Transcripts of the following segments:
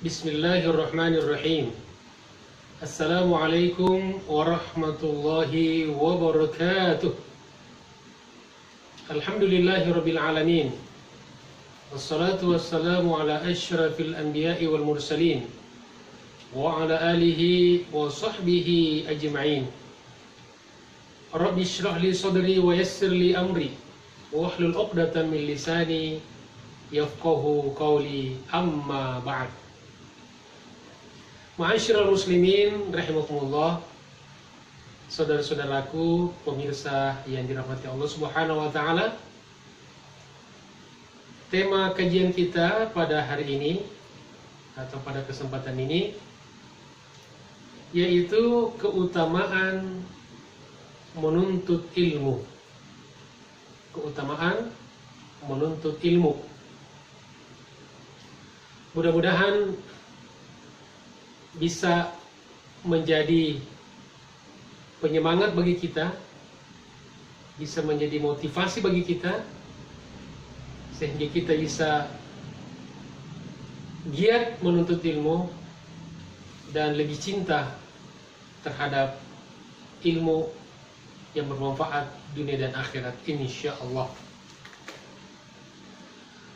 Bismillahirrahmanirrahim. Assalamualaikum warahmatullahi wabarakatuh. Alhamdulillahirabbil alamin. Wassalatu wassalamu ala asyrafil anbiya'i wal mursalin wa ala alihi wa sahbihi ajma'in. Rabbi shrah li sadri wa yassir li amri wahlul 'uqdatam min lisani yafqahu qawli, amma ba'd. Ma'asyiral muslimin rahimakumullah, saudara-saudaraku pemirsa yang dirahmati Allah Subhanahu wa taala. Tema kajian kita pada hari ini atau pada kesempatan ini yaitu keutamaan menuntut ilmu. Keutamaan menuntut ilmu. Mudah-mudahan bisa menjadi penyemangat bagi kita, bisa menjadi motivasi bagi kita, sehingga kita bisa giat menuntut ilmu dan lebih cinta terhadap ilmu yang bermanfaat dunia dan akhirat, insyaallah.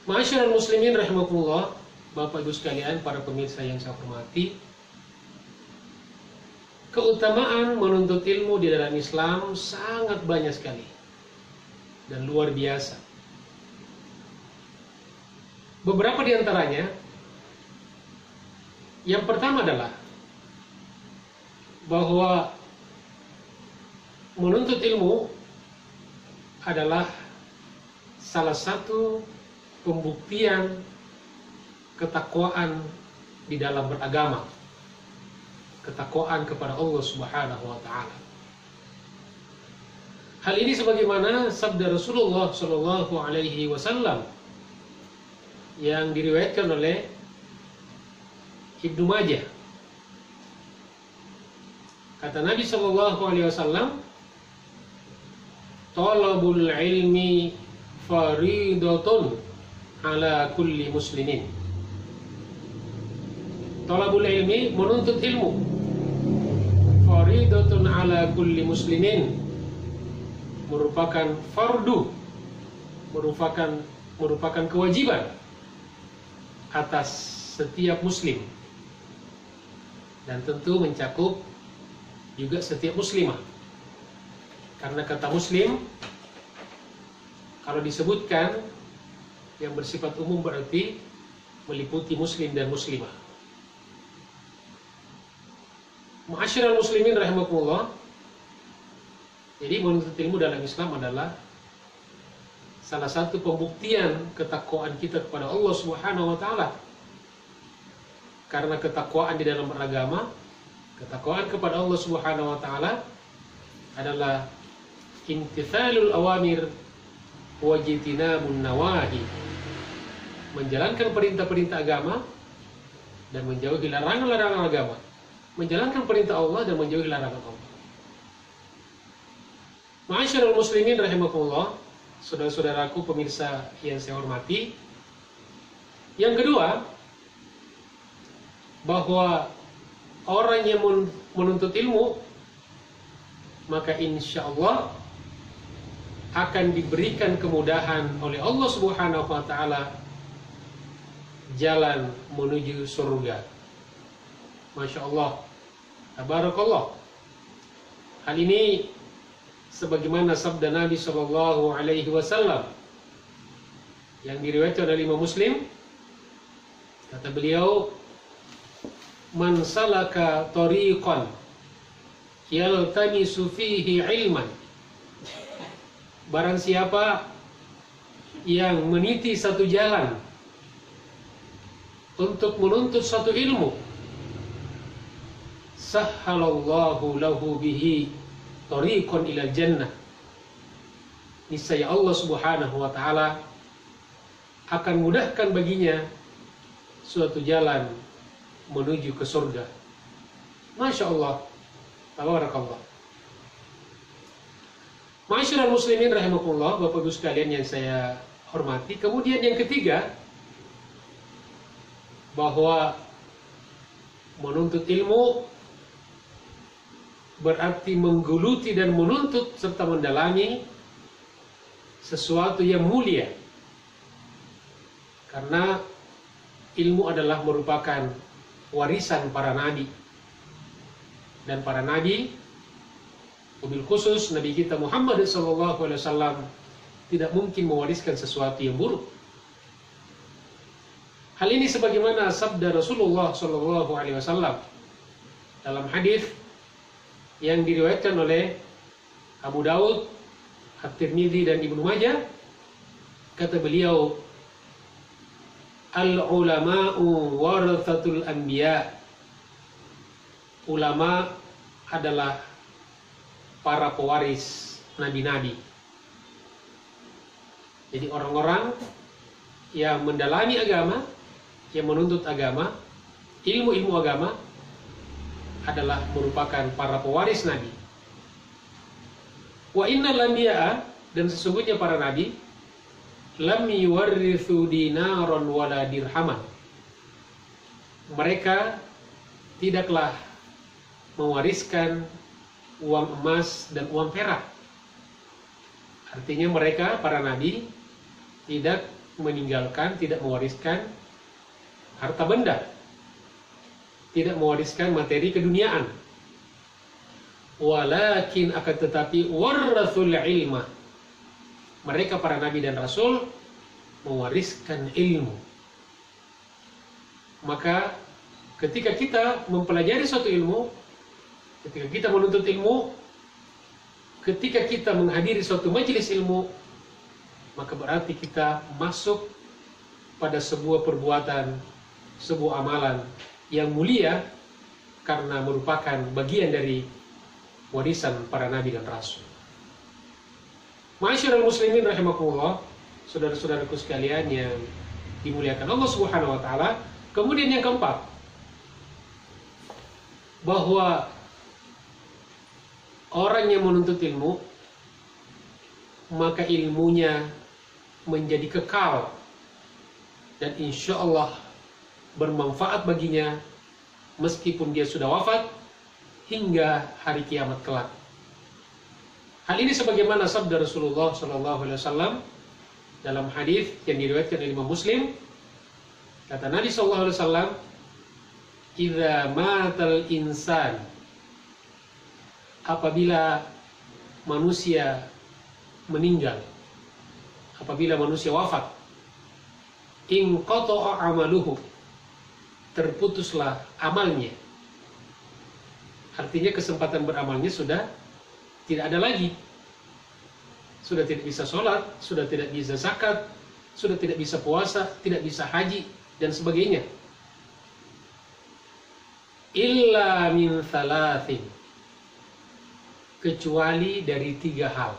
Ma'asyiral muslimin rahimakumullah, Bapak Ibu sekalian, para pemirsa yang saya hormati, keutamaan menuntut ilmu di dalam Islam sangat banyak sekali dan luar biasa. Beberapa di antaranya, yang pertama adalah bahwa menuntut ilmu adalah salah satu pembuktian ketakwaan di dalam beragama, ketakwaan kepada Allah Subhanahu wa taala. Hal ini sebagaimana sabda Rasulullah sallallahu alaihi wasallam yang diriwayatkan oleh Ibnu Majah. Kata Nabi sallallahu alaihi wasallam, "Talabul ilmi faridatun ala kulli muslimin." Talabul ilmi, menuntut ilmu, faridatun ala kulli muslimin, merupakan fardu, merupakan kewajiban atas setiap muslim, dan tentu mencakup juga setiap muslimah. Karena kata muslim kalau disebutkan yang bersifat umum berarti meliputi muslim dan muslimah. Ma'asyiral muslimin rahimakumullah. Jadi menuntut ilmu dalam Islam adalah salah satu pembuktian ketakwaan kita kepada Allah Subhanahu wa taala. Karena ketakwaan di dalam beragama, ketakwaan kepada Allah Subhanahu wa taala adalah imtithalul awamir wa jitinabun nawahi. Menjalankan perintah-perintah agama dan menjauhi larangan-larangan agama. Menjalankan perintah Allah dan menjauhi larangan Allah. Ma'asyiral muslimin rahimakumullah, saudara-saudaraku pemirsa yang saya hormati. Yang kedua, bahwa orang yang menuntut ilmu maka insya Allah akan diberikan kemudahan oleh Allah Subhanahu wa taala jalan menuju surga. Masya Allah, tabarakallah. Hal ini sebagaimana sabda Nabi Shallallahu Alaihi Wasallam yang diriwayatkan oleh Imam Muslim. Kata beliau, "Man salaka tariqan yaltamisu fihi ilman." Barang siapa yang meniti satu jalan untuk menuntut satu ilmu, sahhalallahu lahu bihi tariqan ilal jannah. Niscaya Allah Subhanahu wa taala akan mudahkan baginya suatu jalan menuju ke surga. Masya Allah, tabarakallah. Ma'asyiral muslimin rahimakumullah, Bapak Ibu sekalian yang saya hormati. Kemudian yang ketiga, bahwa Menuntut ilmu berarti menggeluti dan menuntut serta mendalami sesuatu yang mulia. Karena ilmu adalah merupakan warisan para nabi. Dan para nabi, wabil khusus Nabi kita Muhammad SAW, tidak mungkin mewariskan sesuatu yang buruk. Hal ini sebagaimana sabda Rasulullah SAW dalam hadis yang diriwayatkan oleh Abu Daud, At-Tirmidzi dan Ibnu Majah. Kata beliau, al-ulama'u warathatul anbiya. Ulama adalah para pewaris nabi-nabi. Jadi orang-orang yang mendalami agama, yang menuntut agama, ilmu-ilmu agama, adalah merupakan para pewaris nabi. Wa innal anbiya'a, dan sesungguhnya para nabi, lam yuwarrithu dinaron wala dirhaman. Mereka tidaklah mewariskan uang emas dan uang perak. Artinya mereka, para nabi, tidak meninggalkan, tidak mewariskan harta benda, tidak mewariskan materi keduniaan. Walakin, akan tetapi, warathul ilmah. Mereka para nabi dan rasul mewariskan ilmu. Maka ketika kita mempelajari suatu ilmu, ketika kita menuntut ilmu, ketika kita menghadiri suatu majelis ilmu, maka berarti kita masuk pada sebuah perbuatan, sebuah amalan yang mulia, karena merupakan bagian dari warisan para nabi dan rasul. Ma'asyiral muslimin rahimakumullah, saudara-saudaraku sekalian yang dimuliakan Allah Subhanahu wa taala. Kemudian yang keempat, bahwa orang yang menuntut ilmu, maka ilmunya menjadi kekal dan insya Allah bermanfaat baginya meskipun dia sudah wafat hingga hari kiamat kelak. Hal ini sebagaimana sabda Rasulullah SAW dalam hadis yang diriwayatkan oleh Imam Muslim. Kata Nabi SAW, "Idza matal insan," apabila manusia meninggal, apabila manusia wafat, inqata'a amaluhu, terputuslah amalnya. Artinya kesempatan beramalnya sudah tidak ada lagi. Sudah tidak bisa sholat, sudah tidak bisa zakat, sudah tidak bisa puasa, tidak bisa haji, dan sebagainya. Illa min thalathin, kecuali dari 3 hal.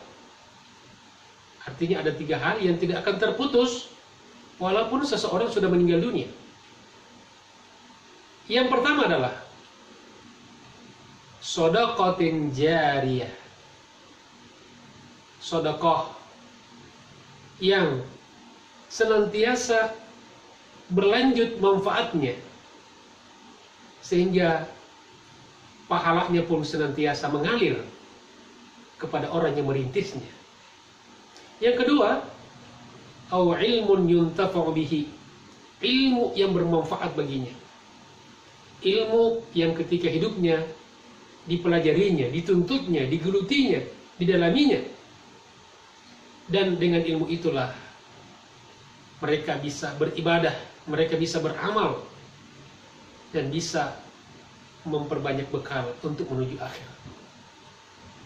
Artinya ada 3 hal yang tidak akan terputus walaupun seseorang sudah meninggal dunia. Yang pertama adalah shadaqatin jariyah, sedekah yang senantiasa berlanjut manfaatnya, sehingga pahalanya pun senantiasa mengalir kepada orang yang merintisnya. Yang kedua, au ilmun yuntafa'u bihi, ilmu yang bermanfaat baginya, ilmu yang ketika hidupnya dipelajarinya, dituntutnya, digelutinya, didalaminya, dan dengan ilmu itulah mereka bisa beribadah, mereka bisa beramal, dan bisa memperbanyak bekal untuk menuju akhir.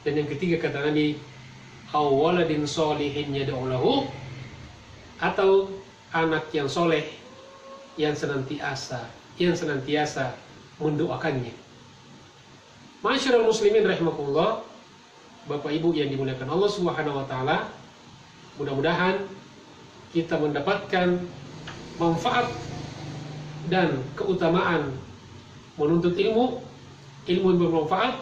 Dan yang ketiga kata Nabi, awaladin solihin yad'u lahu, atau anak yang soleh yang senantiasa mendoakannya. Ma'asyiral muslimin rahimakumullah, Bapak Ibu yang dimuliakan Allah Subhanahu wa taala, mudah-mudahan kita mendapatkan manfaat dan keutamaan menuntut ilmu yang bermanfaat,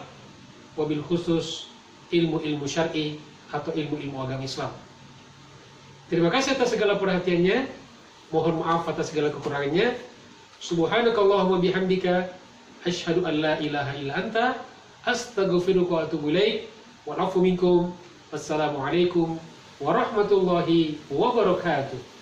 wabil khusus ilmu-ilmu syar'i atau ilmu-ilmu agama Islam. Terima kasih atas segala perhatiannya. Mohon maaf atas segala kekurangannya. Subhanakallahumma bihamdika asyhadu an la ilaha illa anta astaghfiruka wa atubu ilaik. Wal afu minkum. Wassalamualaikum warahmatullahi wabarakatuh.